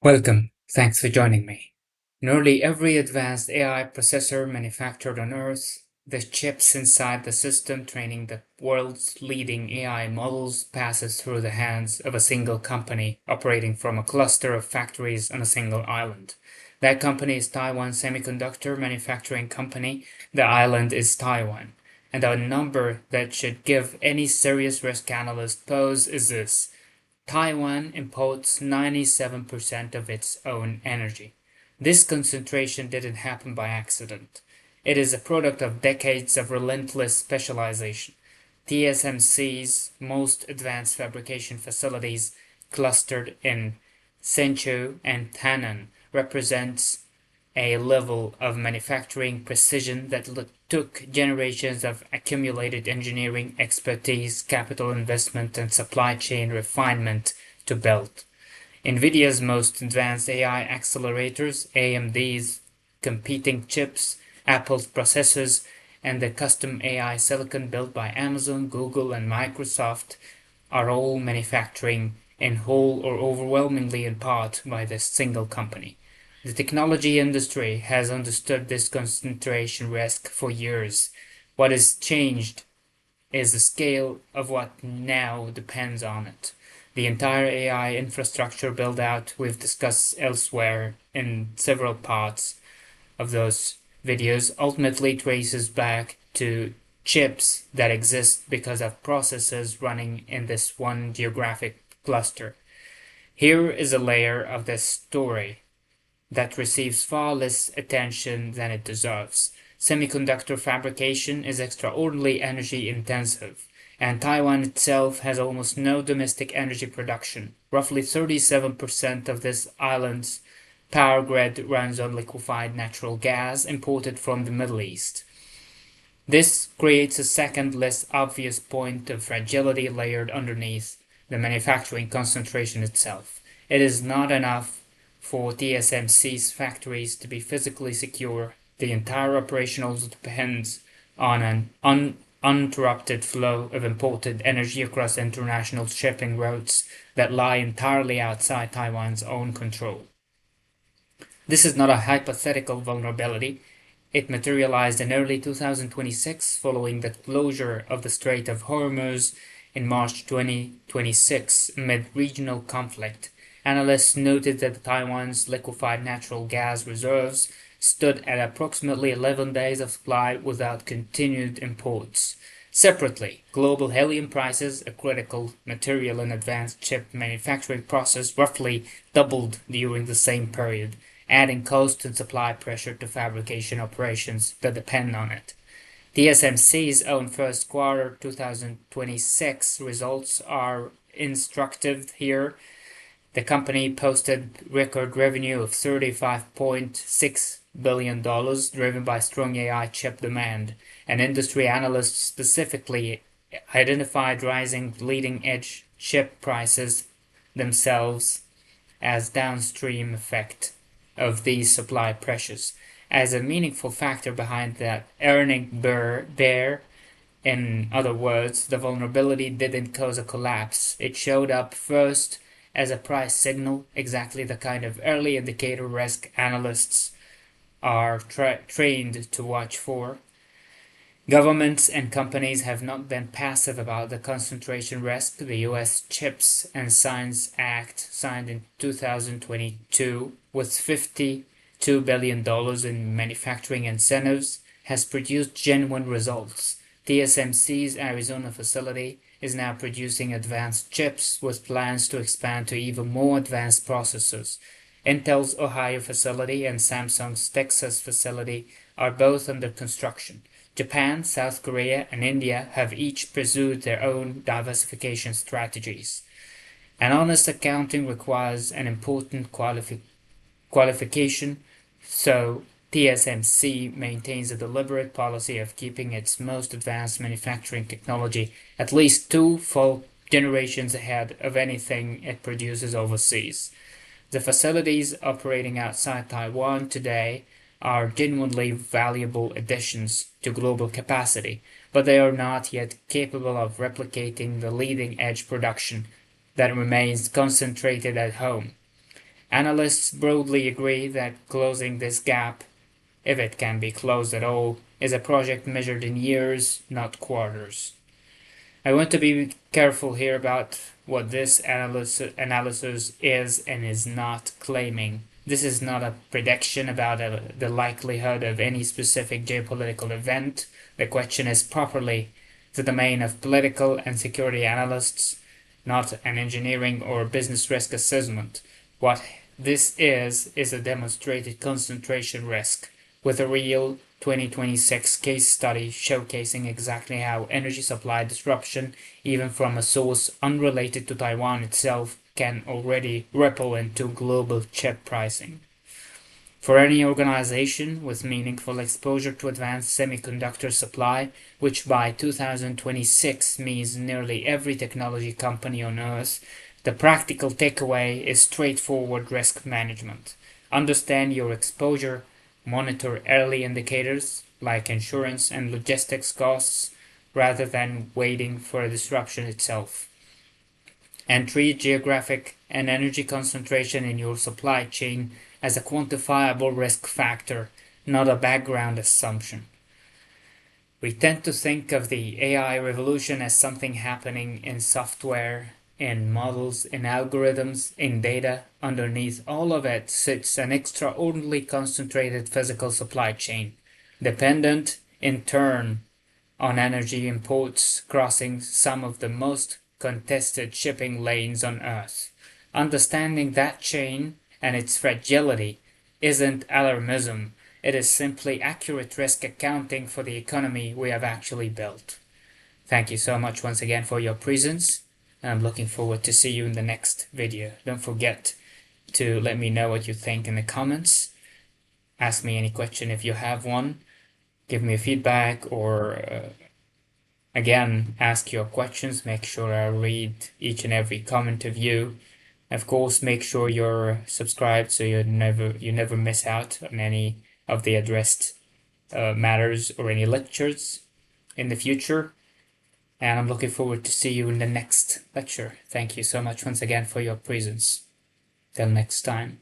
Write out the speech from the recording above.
Welcome. Thanks for joining me. Nearly every advanced AI processor manufactured on Earth, the chips inside the system training the world's leading AI models passes through the hands of a single company operating from a cluster of factories on a single island. That company is Taiwan Semiconductor Manufacturing Company. The island is Taiwan. And a number that should give any serious risk analyst pause is this: Taiwan imports 97% of its own energy. This concentration didn't happen by accident. It is a product of decades of relentless specialization. TSMC's most advanced fabrication facilities, clustered in Hsinchu and Tainan, represents a level of manufacturing precision that took generations of accumulated engineering expertise, capital investment, and supply chain refinement to build. NVIDIA's most advanced AI accelerators, AMD's competing chips, Apple's processors, and the custom AI silicon built by Amazon, Google, and Microsoft are all manufacturing in whole or overwhelmingly in part by this single company. The technology industry has understood this concentration risk for years. What has changed is the scale of what now depends on it. The entire AI infrastructure build-out we've discussed elsewhere in several parts of those videos ultimately traces back to chips that exist because of processes running in this one geographic cluster. Here is a layer of this story that receives far less attention than it deserves. Semiconductor fabrication is extraordinarily energy intensive, and Taiwan itself has almost no domestic energy production. Roughly 37% of this island's power grid runs on liquefied natural gas imported from the Middle East. This creates a second, less obvious point of fragility layered underneath the manufacturing concentration itself. It is not enough for TSMC's factories to be physically secure. The entire operation also depends on an uninterrupted flow of imported energy across international shipping routes that lie entirely outside Taiwan's own control. This is not a hypothetical vulnerability. It materialized in early 2026 following the closure of the Strait of Hormuz in March 2026 amid regional conflict. Analysts noted that Taiwan's liquefied natural gas reserves stood at approximately 11 days of supply without continued imports. Separately, global helium prices, a critical material in advanced chip manufacturing process, roughly doubled during the same period, adding cost and supply pressure to fabrication operations that depend on it. TSMC's own first quarter 2026 results are instructive here. The company posted record revenue of $35.6 billion, driven by strong AI chip demand, and industry analysts specifically identified rising leading-edge chip prices themselves as downstream effect of these supply pressures, as a meaningful factor behind that earning bear. In other words, the vulnerability didn't cause a collapse. It showed up first as a price signal, exactly the kind of early indicator risk analysts are trained to watch for. Governments and companies have not been passive about the concentration risk. The U.S. CHIPS and Science Act, signed in 2022 with $52 billion in manufacturing incentives, has produced genuine results. TSMC's Arizona facility is now producing advanced chips with plans to expand to even more advanced processors. Intel's Ohio facility and Samsung's Texas facility are both under construction. Japan, South Korea, and India have each pursued their own diversification strategies. An honest accounting requires an important qualification, so TSMC maintains a deliberate policy of keeping its most advanced manufacturing technology at least 2 full generations ahead of anything it produces overseas. The facilities operating outside Taiwan today are genuinely valuable additions to global capacity, but they are not yet capable of replicating the leading-edge production that remains concentrated at home. Analysts broadly agree that closing this gap, if it can be closed at all, is a project measured in years, not quarters. I want to be careful here about what this analysis is and is not claiming. This is not a prediction about the likelihood of any specific geopolitical event. The question is properly the domain of political and security analysts, not an engineering or business risk assessment. What this is a demonstrated concentration risk with a real 2026 case study showcasing exactly how energy supply disruption, even from a source unrelated to Taiwan itself, can already ripple into global chip pricing. For any organization with meaningful exposure to advanced semiconductor supply, which by 2026 means nearly every technology company on Earth, the practical takeaway is straightforward risk management. Understand your exposure, monitor early indicators like insurance and logistics costs rather than waiting for a disruption itself. And treat geographic and energy concentration in your supply chain as a quantifiable risk factor, not a background assumption. We tend to think of the AI revolution as something happening in software, in models, in algorithms, in data. Underneath all of it sits an extraordinarily concentrated physical supply chain, dependent in turn on energy imports crossing some of the most contested shipping lanes on Earth. Understanding that chain and its fragility isn't alarmism, it is simply accurate risk accounting for the economy we have actually built. Thank you so much once again for your presence. I'm looking forward to see you in the next video. Don't forget to let me know what you think in the comments. Ask me any question if you have one. Give me a feedback or again, ask your questions. Make sure I read each and every comment of you. Of course, make sure you're subscribed so you never miss out on any of the addressed matters or any lectures in the future. And I'm looking forward to see you in the next lecture. Thank you so much once again for your presence. Till next time.